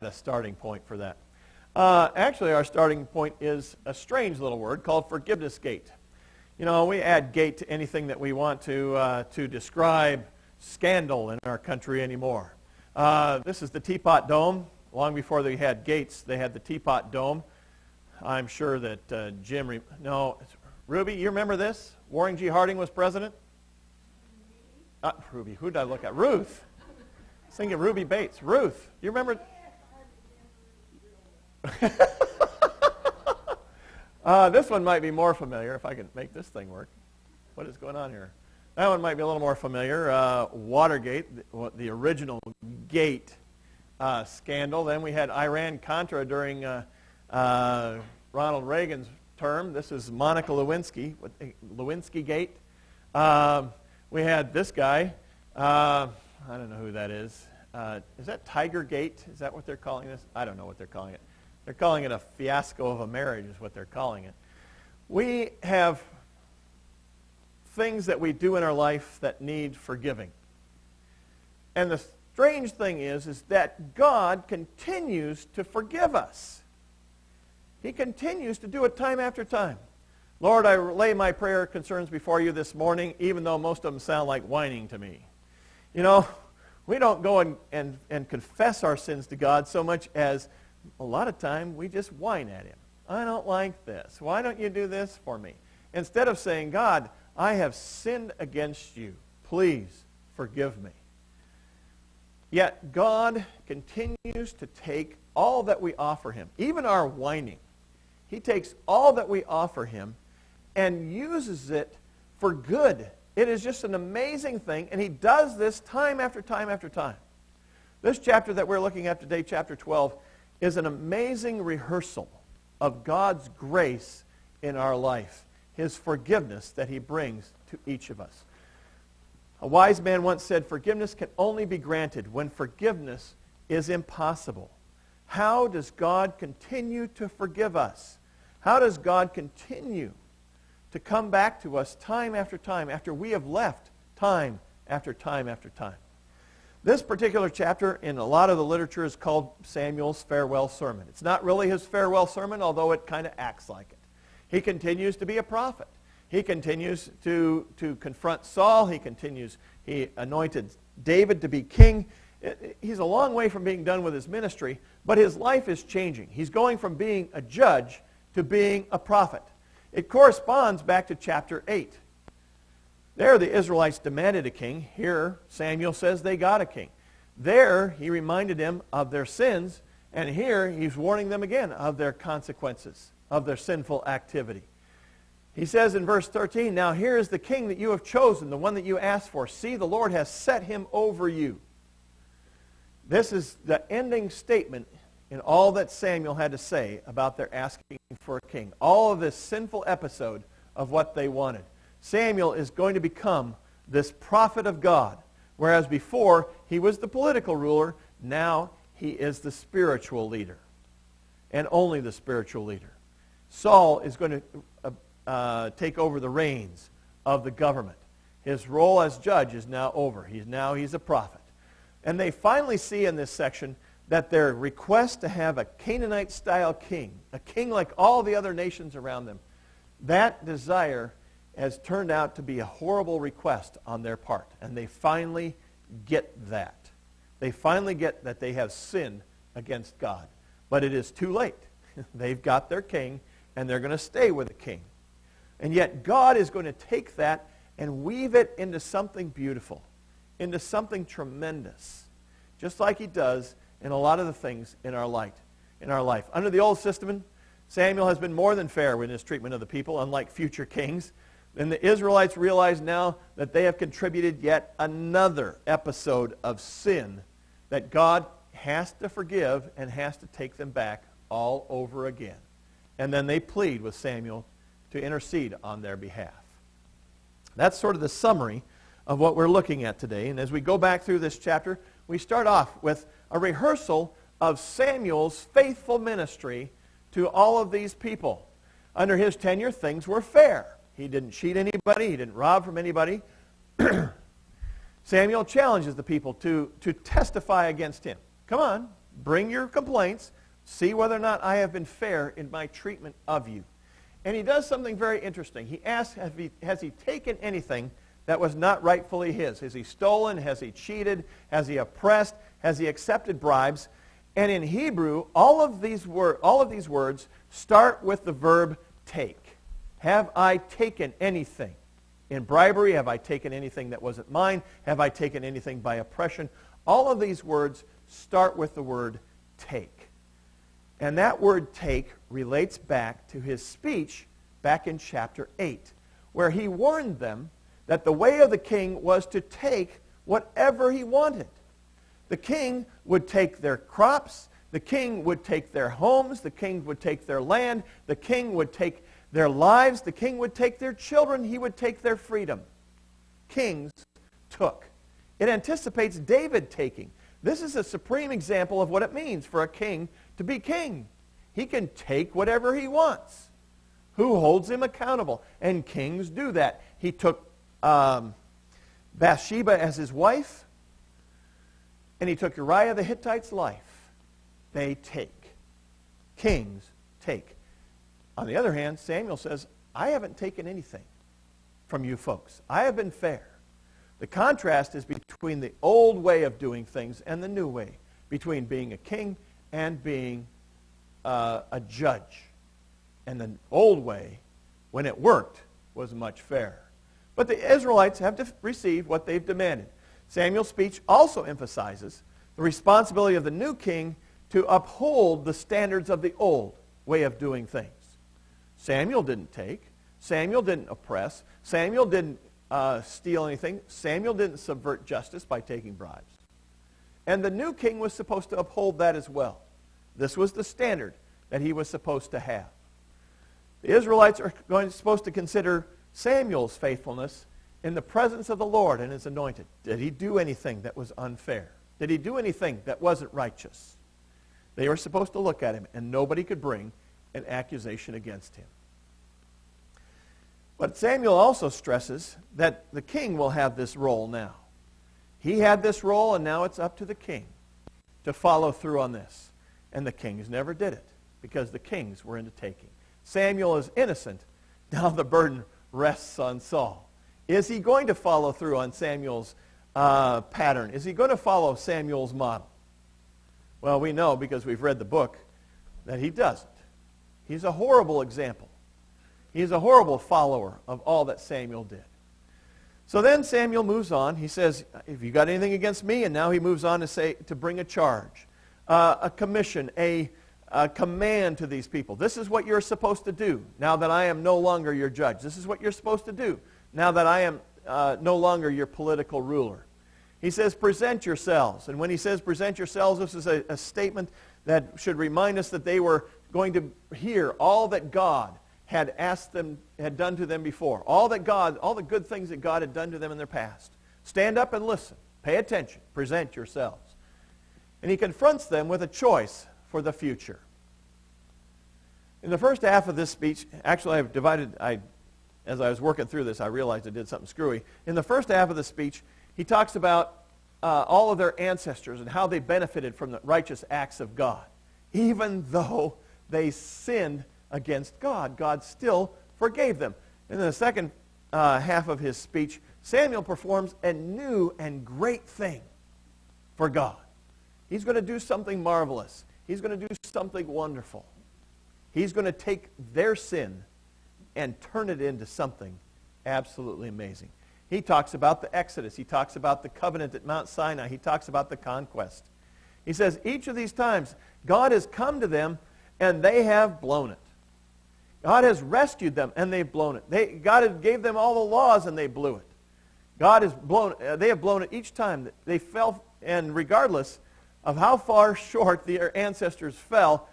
a starting point for that. Actually, our starting point is a strange little word called forgiveness gate. You know, we add gate to anything that we want to describe scandal in our country anymore. This is the Teapot Dome. Long before they had gates, they had the Teapot Dome. I'm sure that Ruby, you remember this? Warren G. Harding was president? Ruby, who did I look at? Ruth. I was thinking Ruby Bates. Ruth, you remember? This one might be more familiar, if I can make this thing work. What is going on here? That one might be a little more familiar. Watergate, the original gate scandal. Then we had Iran-Contra during Ronald Reagan's term. This is Monica Lewinsky, Lewinsky Gate. We had this guy. I don't know who that is. Is that Tiger Gate? Is that what they're calling this? I don't know what they're calling it. They're calling it a fiasco of a marriage is what they're calling it. We have things that we do in our life that need forgiving. And the strange thing is that God continues to forgive us. He continues to do it time after time. Lord, I lay my prayer concerns before you this morning, even though most of them sound like whining to me. You know, we don't go and confess our sins to God so much as a lot of time we just whine at him. I don't like this. Why don't you do this for me? Instead of saying, God, I have sinned against you. Please forgive me. Yet God continues to take all that we offer him, even our whining. He takes all that we offer him and uses it for good. It is just an amazing thing, and he does this time after time after time. This chapter that we're looking at today, chapter 12, is an amazing rehearsal of God's grace in our life, his forgiveness that he brings to each of us. A wise man once said, forgiveness can only be granted when forgiveness is impossible. How does God continue to forgive us? How does God continue to come back to us time after time after we have left time after time after time? This particular chapter in a lot of the literature is called Samuel's farewell sermon. It's not really his farewell sermon, although it kind of acts like it. He continues to be a prophet. He continues to confront Saul. He anointed David to be king. He's a long way from being done with his ministry, but his life is changing. He's going from being a judge to being a prophet. It corresponds back to chapter 8. There, the Israelites demanded a king. Here, Samuel says they got a king. There, he reminded them of their sins, and here, he's warning them again of their consequences, of their sinful activity. He says in verse 13, now here is the king that you have chosen, the one that you asked for. See, the Lord has set him over you. This is the ending statement in all that Samuel had to say about their asking for a king. All of this sinful episode of what they wanted. Samuel is going to become this prophet of God, whereas before he was the political ruler, now he is the spiritual leader, and only the spiritual leader. Saul is going to take over the reins of the government. His role as judge is now over. He's a prophet. And they finally see in this section that their request to have a Canaanite-style king, a king like all the other nations around them, that desire has turned out to be a horrible request on their part. And they finally get that. They finally get that they have sinned against God. But it is too late. They've got their king, and they're going to stay with the king. And yet God is going to take that and weave it into something beautiful, into something tremendous, just like he does in a lot of the things in our life. Under the Old Testament, Samuel has been more than fair in his treatment of the people, unlike future kings. And the Israelites realize now that they have contributed yet another episode of sin that God has to forgive and has to take them back all over again. And then they plead with Samuel to intercede on their behalf. That's sort of the summary of what we're looking at today. And as we go back through this chapter, we start off with a rehearsal of Samuel's faithful ministry to all of these people. Under his tenure, things were fair. He didn't cheat anybody. He didn't rob from anybody. Samuel challenges the people to testify against him. Come on, bring your complaints. See whether or not I have been fair in my treatment of you. And he does something very interesting. He asks, has he taken anything that was not rightfully his? Has he stolen? Has he cheated? Has he oppressed? Has he accepted bribes? And in Hebrew, all of these words start with the verb take. Have I taken anything? In bribery, have I taken anything that wasn't mine? Have I taken anything by oppression? All of these words start with the word take. And that word take relates back to his speech back in chapter 8, where he warned them that the way of the king was to take whatever he wanted. The king would take their crops, the king would take their homes, the king would take their land, the king would take their lives, the king would take their children, he would take their freedom. Kings took. It anticipates David taking. This is a supreme example of what it means for a king to be king. He can take whatever he wants. Who holds him accountable? And kings do that. He took Bathsheba as his wife, and he took Uriah the Hittite's life. They take. Kings take. On the other hand, Samuel says, I haven't taken anything from you folks. I have been fair. The contrast is between the old way of doing things and the new way, between being a king and being a judge. And the old way, when it worked, was much fairer. But the Israelites have received what they've demanded. Samuel's speech also emphasizes the responsibility of the new king to uphold the standards of the old way of doing things. Samuel didn't take. Samuel didn't oppress. Samuel didn't steal anything. Samuel didn't subvert justice by taking bribes. And the new king was supposed to uphold that as well. This was the standard that he was supposed to have. The Israelites are supposed to consider Samuel's faithfulness in the presence of the Lord and his anointed. Did he do anything that was unfair? Did he do anything that wasn't righteous? They were supposed to look at him, and nobody could bring an accusation against him. But Samuel also stresses that the king will have this role now. He had this role, and now it's up to the king to follow through on this. And the kings never did it, because the kings were into taking. Samuel is innocent. Now the burden rests on Saul. Is he going to follow through on Samuel's pattern? Is he going to follow Samuel's model? Well, we know, because we've read the book, that he doesn't. He's a horrible example. He's a horrible follower of all that Samuel did. So then Samuel moves on. He says, "Have you got anything against me?" And now he moves on to bring a charge, a commission, a command to these people. This is what you're supposed to do now that I am no longer your judge. This is what you're supposed to do now that I am no longer your political ruler. He says, present yourselves. And when he says present yourselves, this is a statement that should remind us that they were going to hear all that God had done to them before. All the good things that God had done to them in their past. Stand up and listen. Pay attention. Present yourselves. And he confronts them with a choice for the future. In the first half of this speech, actually I've divided, as I was working through this, I realized I did something screwy. In the first half of the speech, he talks about all of their ancestors and how they benefited from the righteous acts of God. Even though they sinned against God, God still forgave them. And in the second half of his speech, Samuel performs a new and great thing for God. He's going to do something marvelous. He's going to do something wonderful. He's going to take their sin and turn it into something absolutely amazing. He talks about the Exodus. He talks about the covenant at Mount Sinai. He talks about the conquest. He says each of these times, God has come to them and they have blown it. God has rescued them and they've blown it. God gave them all the laws and they blew it. They have blown it each time. They fell, and regardless of how far short their ancestors fell,